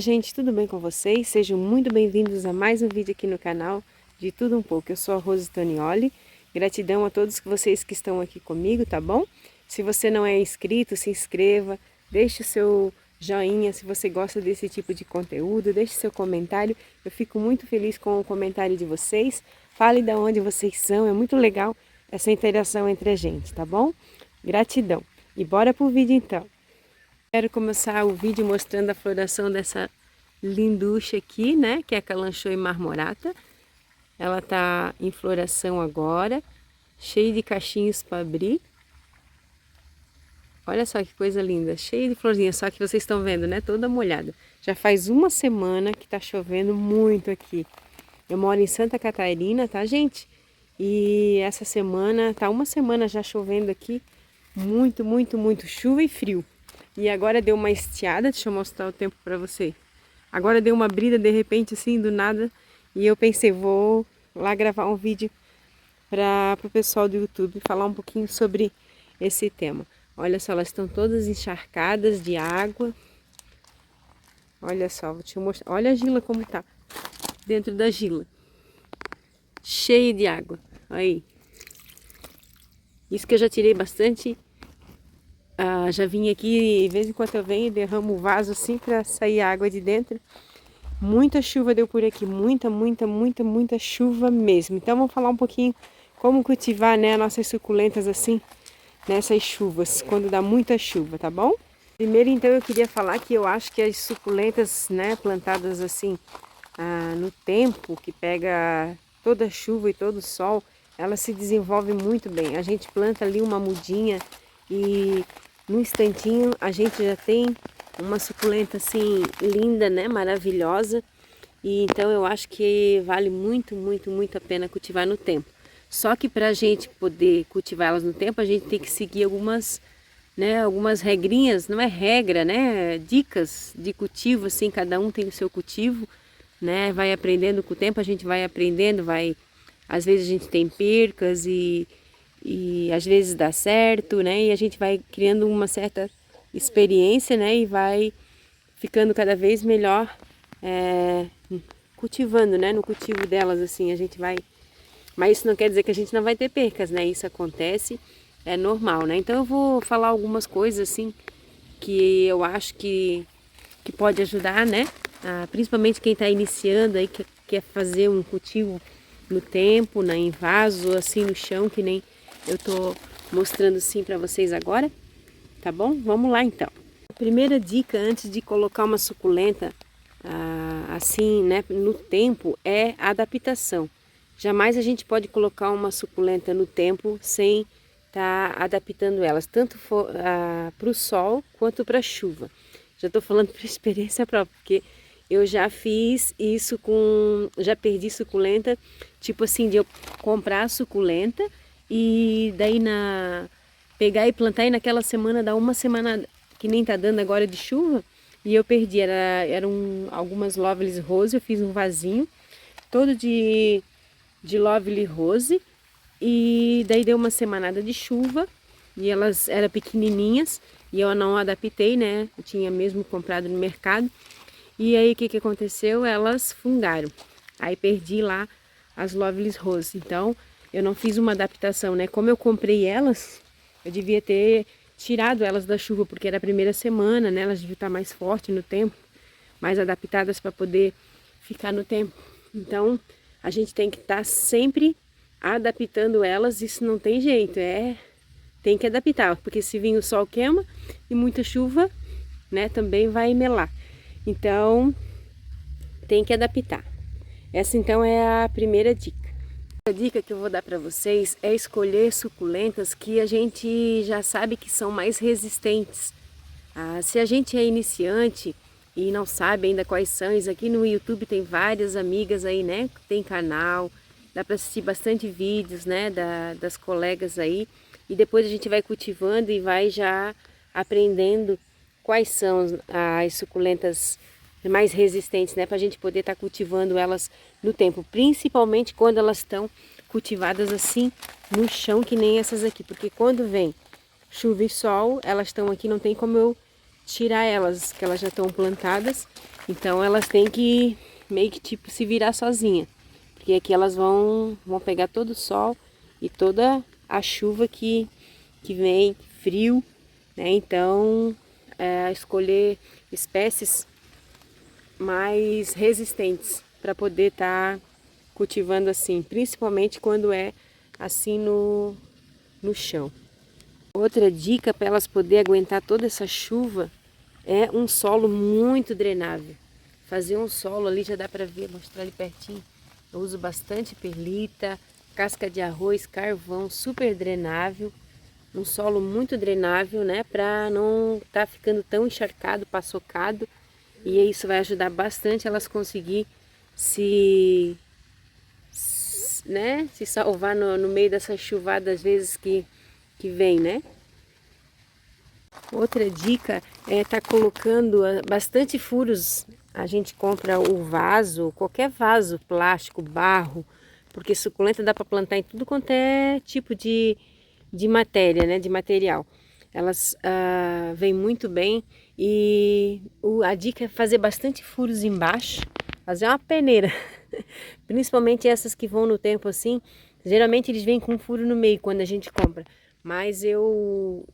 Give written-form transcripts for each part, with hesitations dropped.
Gente, tudo bem com vocês? Sejam muito bem-vindos a mais um vídeo aqui no canal de Tudo Um Pouco. Eu sou a Rose Tonioli. Gratidão a todos vocês que estão aqui comigo, tá bom? Se você não é inscrito, se inscreva, deixe o seu joinha se você gosta desse tipo de conteúdo, deixe seu comentário. Eu fico muito feliz com o comentário de vocês. Fale de onde vocês são, é muito legal essa interação entre a gente, tá bom? Gratidão. E bora pro vídeo então. Quero começar o vídeo mostrando a floração dessa linducha aqui, né? Que é a Kalanchoe marmorata. Ela tá em floração agora, cheia de cachinhos para abrir. Olha só que coisa linda, cheia de florzinhas, só que vocês estão vendo, né? Toda molhada. Já faz uma semana que tá chovendo muito aqui. Eu moro em Santa Catarina, tá, gente? E essa semana, tá uma semana já chovendo aqui. Muito chuva e frio. E agora deu uma estiada, deixa eu mostrar o tempo para você. Agora deu uma brida de repente assim, do nada. E eu pensei, vou lá gravar um vídeo para o pessoal do YouTube falar um pouquinho sobre esse tema. Olha só, elas estão todas encharcadas de água. Olha só, vou te mostrar. Olha a gila como tá. Dentro da gila. Cheia de água. Aí. Isso que eu já tirei bastante. Já vim aqui, de vez em quando eu venho e derramo o vaso assim para sair água de dentro. Muita chuva deu por aqui, muita chuva mesmo. Então vamos falar um pouquinho como cultivar, né, nossas suculentas assim, nessas chuvas, quando dá muita chuva, tá bom? Primeiro então eu queria falar que eu acho que as suculentas, né, plantadas assim no tempo, que pega toda a chuva e todo o sol, elas se desenvolvem muito bem. A gente planta ali uma mudinha e no instantinho a gente já tem uma suculenta assim linda, né, maravilhosa. E então eu acho que vale muito a pena cultivar no tempo. Só que para a gente poder cultivar elas no tempo, a gente tem que seguir algumas, né, algumas regrinhas, não é regra, né, dicas de cultivo, assim, cada um tem o seu cultivo, né, vai aprendendo com o tempo, a gente vai aprendendo, às vezes a gente tem percas e às vezes dá certo, né? E a gente vai criando uma certa experiência, né? E vai ficando cada vez melhor cultivando, né? No cultivo delas, assim, a gente vai... Mas isso não quer dizer que a gente não vai ter percas, né? Isso acontece, é normal, né? Então eu vou falar algumas coisas, assim, que eu acho que pode ajudar, né? Principalmente quem está iniciando aí, que quer fazer um cultivo no tempo, em vaso, assim, no chão, que nem eu tô mostrando assim para vocês agora, tá bom? Vamos lá então. A primeira dica antes de colocar uma suculenta assim, né, no tempo é a adaptação. Jamais a gente pode colocar uma suculenta no tempo sem estar adaptando elas, tanto para o sol quanto para a chuva. Já estou falando por experiência própria, porque eu já fiz isso já perdi suculenta, tipo assim, de eu comprar a suculenta e daí pegar e plantar e naquela semana, dar uma semana que nem tá dando agora de chuva, e eu perdi, eram algumas Lovely Rose, eu fiz um vasinho todo de Lovely Rose, e daí deu uma semanada de chuva, e elas eram pequenininhas, e eu não adaptei, né, eu tinha mesmo comprado no mercado, e aí o que aconteceu? Elas fungaram, aí perdi lá as Lovely Rose, então eu não fiz uma adaptação, né? Como eu comprei elas, eu devia ter tirado elas da chuva, porque era a primeira semana, né? Elas deviam estar mais fortes no tempo, mais adaptadas para poder ficar no tempo. Então, a gente tem que estar sempre adaptando elas, isso não tem jeito, tem que adaptar, porque se vir o sol queima e muita chuva, né, também vai melar. Então, tem que adaptar. Essa então é a primeira dica. A dica que eu vou dar para vocês é escolher suculentas que a gente já sabe que são mais resistentes. Se a gente é iniciante e não sabe ainda quais são, isso aqui no YouTube tem várias amigas aí, né? Tem canal, dá para assistir bastante vídeos, né? Das colegas aí. E depois a gente vai cultivando e vai já aprendendo quais são as suculentas mais resistentes, né, para a gente poder estar cultivando elas no tempo, principalmente quando elas estão cultivadas assim no chão, que nem essas aqui, porque quando vem chuva e sol, elas estão aqui, não tem como eu tirar elas, que elas já estão plantadas. Então elas têm que meio que tipo se virar sozinha. Porque aqui elas vão pegar todo o sol e toda a chuva que vem, frio, né? Então, escolher espécies mais resistentes para poder estar cultivando assim, principalmente quando é assim no chão. Outra dica para elas poderem aguentar toda essa chuva é um solo muito drenável. Fazer um solo ali, já dá para ver, mostrar ali pertinho. Eu uso bastante perlita, casca de arroz, carvão, super drenável. Um solo muito drenável, né? Para não estar ficando tão encharcado, paçocado. E isso vai ajudar bastante elas conseguir né, se salvar no meio dessa chuvada às vezes que vem, né? Outra dica é estar colocando bastante furos. A gente compra o vaso, qualquer vaso, plástico, barro, porque suculenta dá para plantar em tudo quanto é tipo de matéria, né, de material. Elas vêm muito bem e a dica é fazer bastante furos embaixo, fazer uma peneira, principalmente essas que vão no tempo assim. Geralmente eles vêm com um furo no meio quando a gente compra, mas eu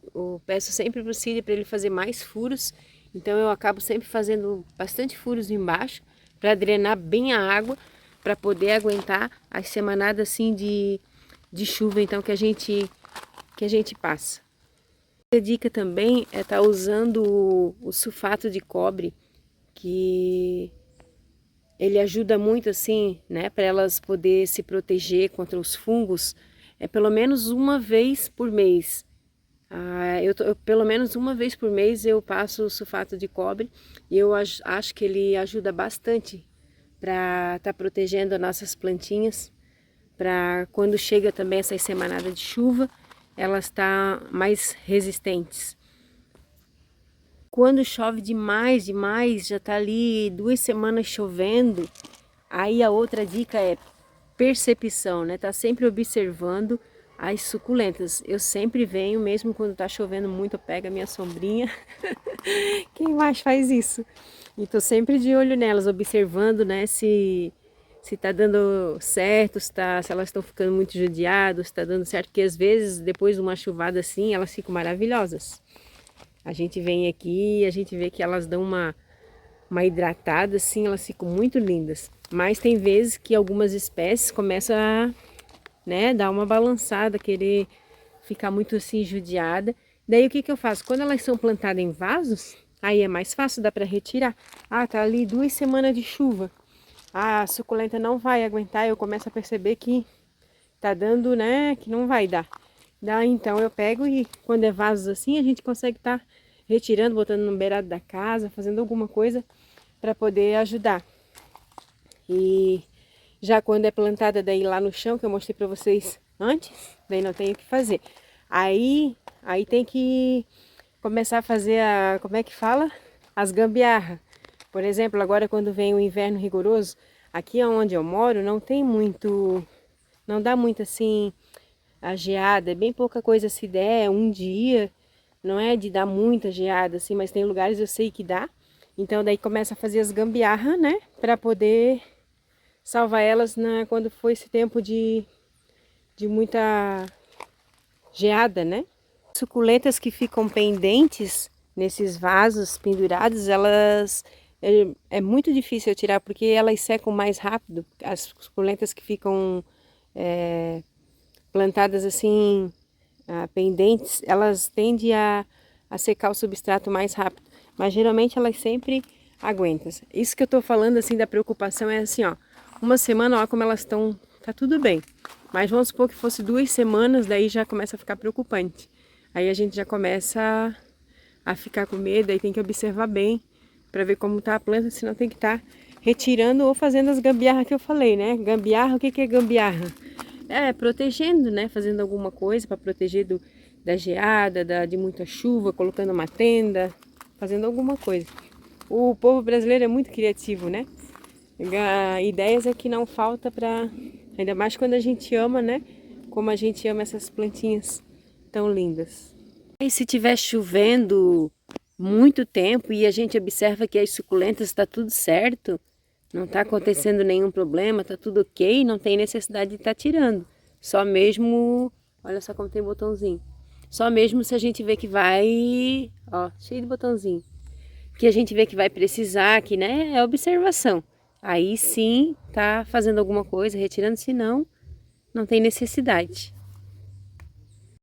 peço sempre para o Cília para ele fazer mais furos, então eu acabo sempre fazendo bastante furos embaixo para drenar bem a água, para poder aguentar as semanadas assim de chuva então que a gente passa. Outra dica também é estar usando o sulfato de cobre, que ele ajuda muito assim, né, para elas poder se proteger contra os fungos, pelo menos uma vez por mês. Pelo menos uma vez por mês eu passo o sulfato de cobre e eu acho que ele ajuda bastante para estar protegendo as nossas plantinhas, para quando chega também essas semanadas de chuva, elas estão mais resistentes. Quando chove demais, já está ali 2 semanas chovendo, aí a outra dica é percepção, né? Tá sempre observando as suculentas. Eu sempre venho, mesmo quando tá chovendo muito, eu pego a minha sombrinha. Quem mais faz isso? E tô sempre de olho nelas, observando, né, se tá dando certo, se elas estão ficando muito judiadas, se tá dando certo, porque às vezes, depois de uma chuvada assim, elas ficam maravilhosas. A gente vem aqui e a gente vê que elas dão uma hidratada, assim, elas ficam muito lindas. Mas tem vezes que algumas espécies começam a, né, dar uma balançada, querer ficar muito assim judiada. Daí o que que eu faço? Quando elas são plantadas em vasos, aí é mais fácil, dá para retirar. Tá ali 2 semanas de chuva. A suculenta não vai aguentar, eu começo a perceber que tá dando, né, que não vai dar. Daí então eu pego e quando é vasos assim, a gente consegue estar retirando, botando no beirado da casa, fazendo alguma coisa para poder ajudar. E já quando é plantada daí lá no chão, que eu mostrei para vocês antes, daí não tem o que fazer. Aí tem que começar a fazer como é que fala? As gambiarra. Por exemplo, agora quando vem o inverno rigoroso, aqui onde eu moro não tem muito, não dá muito assim a geada, é bem pouca coisa se der, um dia, não é de dar muita geada assim, mas tem lugares eu sei que dá. Então daí começa a fazer as gambiarra, né, para poder salvar elas quando for esse tempo de muita geada, né? Suculentas que ficam pendentes nesses vasos pendurados, elas é muito difícil eu tirar porque elas secam mais rápido. As suculentas que ficam plantadas assim pendentes, elas tendem a secar o substrato mais rápido, mas geralmente elas sempre aguentam. Isso que eu tô falando assim da preocupação é assim, ó, uma semana, ó como elas estão, tá tudo bem, mas vamos supor que fosse 2 semanas, daí já começa a ficar preocupante. Aí a gente já começa a ficar com medo, aí tem que observar bem para ver como tá a planta, senão tem que estar retirando ou fazendo as gambiarra que eu falei, né? Gambiarra, o que que é gambiarra? Protegendo, né? Fazendo alguma coisa para proteger da geada, de muita chuva, colocando uma tenda, fazendo alguma coisa. O povo brasileiro é muito criativo, né? Ideias é que não falta para, ainda mais quando a gente ama, né? Como a gente ama essas plantinhas tão lindas. E se tiver chovendo muito tempo e a gente observa que as suculentas está tudo certo, não está acontecendo nenhum problema, está tudo ok, não tem necessidade de estar tirando. Só mesmo, olha só como tem botãozinho. Só mesmo se a gente vê que vai, ó, cheio de botãozinho. Que a gente vê que vai precisar, que né, é observação. Aí sim tá fazendo alguma coisa, retirando, senão não tem necessidade.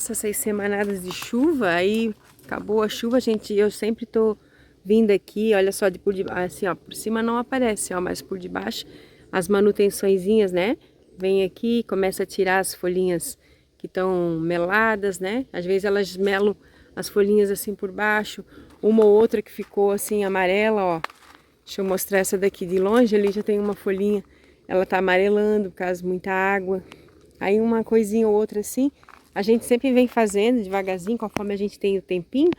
Essas 6 semanadas de chuva, aí acabou a chuva, eu sempre tô vindo aqui, olha só, de por debaixo, assim, ó, por cima não aparece, ó, mas por debaixo, as manutençõezinhas, né? Vem aqui, começa a tirar as folhinhas que estão meladas, né? Às vezes elas melam as folhinhas assim por baixo, uma ou outra que ficou assim amarela, ó. Deixa eu mostrar essa daqui de longe, ali já tem uma folhinha, ela tá amarelando por causa de muita água. Aí uma coisinha ou outra assim, a gente sempre vem fazendo devagarzinho, conforme a gente tem o tempinho,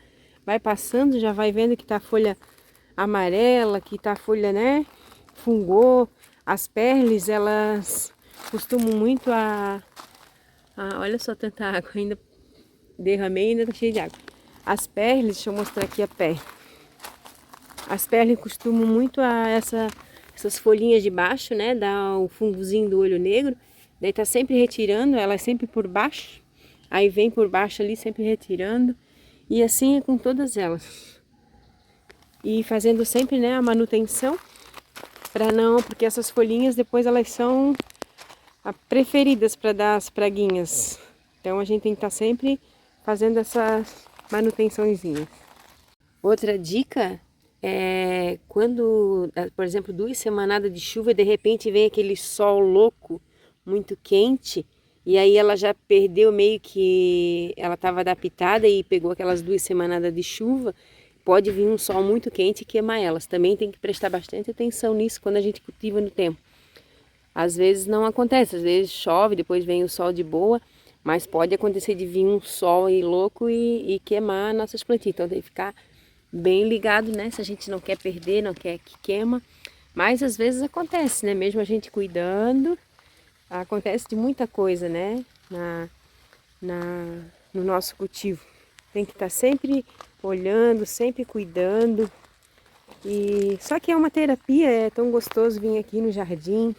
vai passando, já vai vendo que tá a folha amarela, que tá a folha, né, fungou. As perles, elas costumam muito olha só tanta água, ainda derramei e ainda tá cheio de água. As perles, deixa eu mostrar aqui a perle. As perles costumam muito essas folhinhas de baixo, né, dar o fungozinho do olho negro. Daí tá sempre retirando, ela é sempre por baixo. Aí vem por baixo ali, sempre retirando. E assim é com todas elas. E fazendo sempre, né, a manutenção. Para não, porque essas folhinhas depois elas são preferidas para dar as praguinhas. Então a gente tem que estar sempre fazendo essas manutençõezinhas. Outra dica é quando, por exemplo, 2 semanadas de chuva e de repente vem aquele sol louco, muito quente, e aí ela já perdeu meio que, ela estava adaptada e pegou aquelas 2 semanadas de chuva, pode vir um sol muito quente e queimar elas. Também tem que prestar bastante atenção nisso quando a gente cultiva no tempo. Às vezes não acontece, às vezes chove, depois vem o sol de boa, mas pode acontecer de vir um sol aí louco e queimar nossas plantinhas. Então tem que ficar bem ligado, né? Se a gente não quer perder, não quer que queima. Mas às vezes acontece, né? Mesmo a gente cuidando, acontece de muita coisa, né? No nosso cultivo. Tem que estar sempre olhando, sempre cuidando. E só que é uma terapia, é tão gostoso vir aqui no jardim,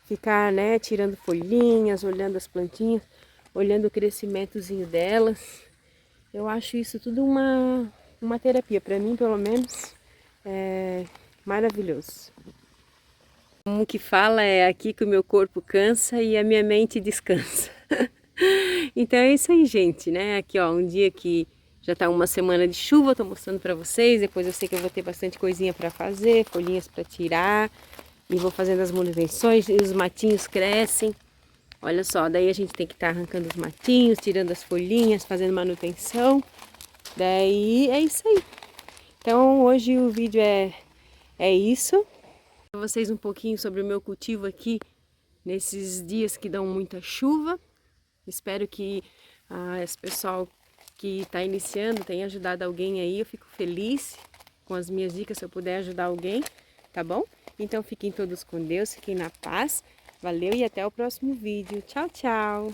ficar, né, tirando folhinhas, olhando as plantinhas, olhando o crescimentozinho delas. Eu acho isso tudo uma terapia, para mim pelo menos, é maravilhoso. Como que fala, é aqui que o meu corpo cansa e a minha mente descansa. Então é isso aí, gente, né? Aqui ó, um dia que já tá uma semana de chuva, tô mostrando para vocês, depois eu sei que eu vou ter bastante coisinha para fazer, folhinhas para tirar, e vou fazendo as manutenções, e os matinhos crescem. Olha só, daí a gente tem que estar arrancando os matinhos, tirando as folhinhas, fazendo manutenção. Daí é isso aí. Então hoje o vídeo é isso. Para vocês um pouquinho sobre o meu cultivo aqui, nesses dias que dão muita chuva. Espero que esse pessoal que está iniciando tenha ajudado alguém aí. Eu fico feliz com as minhas dicas se eu puder ajudar alguém, tá bom? Então fiquem todos com Deus, fiquem na paz. Valeu e até o próximo vídeo. Tchau, tchau!